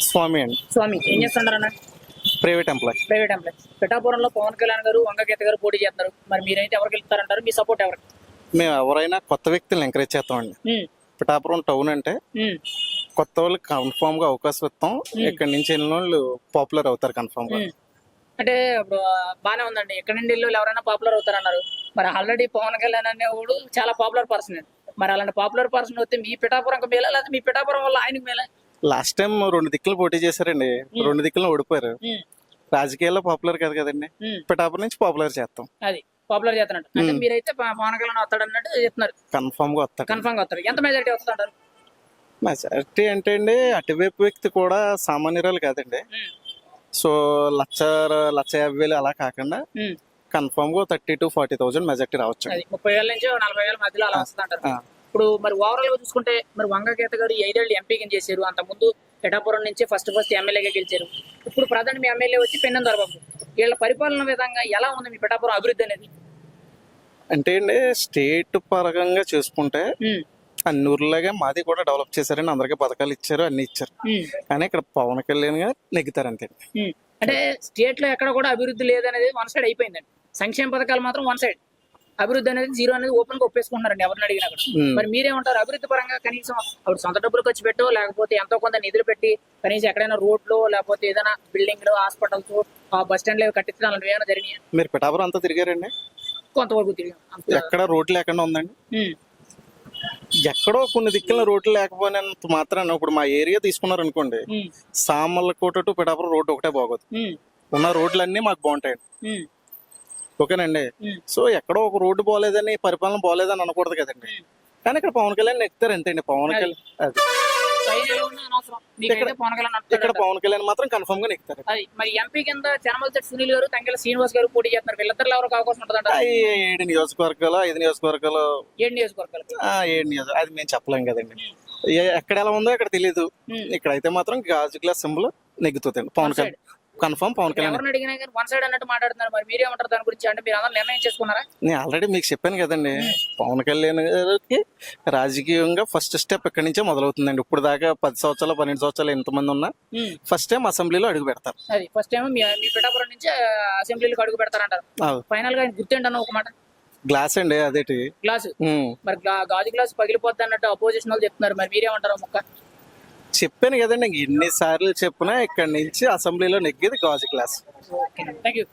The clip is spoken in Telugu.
స్వామి అండి. స్వామి ఏం చేస్తున్నారన్న? Private employee. Private employee. పిఠాపురంలో పవన్ కళ్యాణ్ గారు, వంగగీత గారు పోటీ చేస్తున్నారు. మరి మీరైతే ఎవరికి వెళ్తారంటారు? మీ సపోర్ట్ ఎవరికి? మేము ఎవరైనా కొత్త వ్యక్తులను ఎంకరేజ్ చేస్తామండి. పిఠాపురం టౌన్ అంటే కొత్త వాళ్ళకి కన్ఫామ్ గా అవకాశం ఇస్తాం. ఇక్కడ నుంచి వెళ్ళిన వాళ్ళు పాపులర్ అవుతారు కన్ఫామ్ గా. అంటే ఇప్పుడు బానే ఉందండి, ఇక్కడ నుండి వెళ్ళి ఎవరైనా పాపులర్ అవుతారన్నారు. మరి ఆల్రెడీ పవన్ కళ్యాణ్ అనేవాడు చాలా పాపులర్ పర్సన్. మరి అలాంటి పాపులర్ పర్సన్ వస్తే మీ పిఠాపురంకి మేలా, లేదా మీ పిఠాపురం వల్ల ఆయనకి మేలా? లాస్ట్ టైం 2 దిక్కులు పోటీ చేశారండి. 2 దిక్కులు ఓడిపోయారు. రాజకీయాల్లో పాపులర్ కాదు కదండి. పిఠాపురం నుంచి పాపులర్ చేస్తాం. అది పాపులర్ చేస్తున్నట్టు అంటే మీరైతే పవన్ కళ్యాణ్ వస్తాడు అన్నట్టు చెప్తున్నారు. కన్ఫామ్ గా వస్తాడు. కన్ఫామ్ గా వస్తారు. ఎంత మెజారిటీ వస్తుంటారు? మెజారిటీ అంటే అండి, అటువైపు వ్యక్తి కూడా సామాన్యురాలు కాదండి. సో 1,50,000 అలా కాకుండా కన్ఫామ్ గా 30,000 to 40,000 మెజారిటీ రావచ్చు. 30,000 నుంచి 40,000 మధ్యలో అలా వస్తుంటారు. ఇప్పుడు మరి ఓవరాల్ గా చూసుకుంటే మరి వంగగీత గారు 5 ఏళ్ళు ఎంపీగా చేశారు. అంత ముందు పిఠాపురం నుంచి ఫస్ట్ ఎమ్మెల్యేగా గెలిచారు. ఇప్పుడు ప్రధాని మీ ఎమ్మెల్యే వచ్చి పెన్నెం దొరబాబు. వీళ్ళ పరిపాలన విధంగా ఎలా ఉంది మీ పిఠాపురం అభివృద్ధి అనేది? అంటే అండి, స్టేట్ పరంగా చూసుకుంటే అన్ని ఊర్లాగే మాది కూడా డెవలప్ చేశారని, అందరికీ పథకాలు ఇచ్చారు, అన్ని ఇచ్చారు. కానీ ఇక్కడ పవన్ కళ్యాణ్ గారు నెగ్గుతారు అంతే. అంటే స్టేట్ లో ఎక్కడ కూడా అభివృద్ధి లేదనేది వన్ సైడ్ అయిపోయిందండి. సంక్షేమ పథకాలు మాత్రం వన్ సైడ్, అభివృద్ధి అనేది జీరో అనేది ఓపెన్ గా ఒప్పేసుకుంటున్నారండి ఎవరిని అడిగినా కూడా. మరి మీరేమంటారు? అభివృద్ధి పరంగా కనీసం అప్పుడు సొంత డబ్బులు ఖర్చు పెట్టో, లేకపోతే ఎంతో కొంత నిధులు పెట్టి కనీసం ఎక్కడైనా రోడ్లు, లేకపోతే ఏదైనా బిల్డింగ్లు, హాస్పిటల్స్, బస్ స్టాండ్ కట్టించడం అలాంటివి ఏమైనా జరిగినాయి? మీరు పిఠాపురం అంతా తిరిగారండి? కొంతవరకు తిరిగాం. ఎక్కడ రోడ్లు లేకుండా ఉందండి? ఎక్కడో కొన్ని దిక్కుల రోడ్లు లేకపోయినంత మాత్రాన ఇప్పుడు మా ఏరియా తీసుకున్నారు అనుకోండి, సామర్లకోట టు పిఠాపురం రోడ్డు ఒకటే బాగోదు. ఉన్న రోడ్లన్నీ మాకు బాగుంటాయండి. ఓకేనండి. సో ఎక్కడో ఒక రోడ్డు బాగోలేదని, పరిపాలన బాగోలేదని అనకూడదు కదండి. కానీ ఇక్కడ పవన్ కళ్యాణ్ ఎక్కుతారు అంతేండి. పవన్ కళ్యాణ్ అది ఇక్కడ పవన్ కళ్యాణ్ మాత్రం కన్ఫర్మ్ గా నెక్కుతారు. మరి ఎంపీ కింద చామలచెట్టి సునీల్ గారు, తంగెల శ్రీనివాస్ గారు పోటీ చేస్తున్నారు. వీళ్ళిద్దరు ఎవరికి అవకాశం ఉంటుంది? 7 నియోజకవర్గాలు 5 నియోజకవర్గాలు 7 నియోజకవర్గాలు 7 నియోజకవర్గాలు అది మేము చెప్పలేం కదండి. ఎక్కడ ఎలా ఉందో ఇక్కడ తెలియదు. ఇక్కడైతే మాత్రం గాజు గ్లాస్ సింబల్ నెగ్గుతుంది పవన్ కళ్యాణ్. కన్ఫర్మ్ పవన్ కళ్యాణ్. ఎవరిని అడిగినా కానీ వన్ సైడ్ అన్నట్టు మాట్లాడుతున్నారు. మరి మీరేమంటారు దాని గురించి? అంటే మీరు అందరూ నిర్ణయం చేసుకున్నారా? నేను ఆల్రెడీ మీకు చెప్పాను కదండి, పవన్ కళ్యాణ్ గారికి రాజకీయంగా ఫస్ట్ స్టెప్ ఇక్కడి నుంచే మొదలవుతుందండి. ఇప్పుడు దాకా 10 సంవత్సరాలు 12 సంవత్సరాలు ఎంతమంది ఉన్నా ఫస్ట్ టైం అసెంబ్లీలో అడుగు పెడతారు. అది ఫస్ట్ టైం మీ పిఠాపురం నుంచి అసెంబ్లీలో అడుగు పెడతారంటారు. ఫైనల్ గా గుర్తేంటన్న ఒక మాట? గ్లాస్ అండి. అదేంటి గ్లాస్? మరి గాజు గ్లాస్ పగిలిపోద్ది అన్నట్టు అపోజిషన్ వాళ్ళు చెప్తున్నారు. మరి మీరేమంటారు? ముక్క చెప్పాను కదండి, ఎన్నిసార్లు చెప్పినా ఇక్కడ నుంచి అసెంబ్లీలో నెగ్గేది గాజు గ్లాస్. Thank you.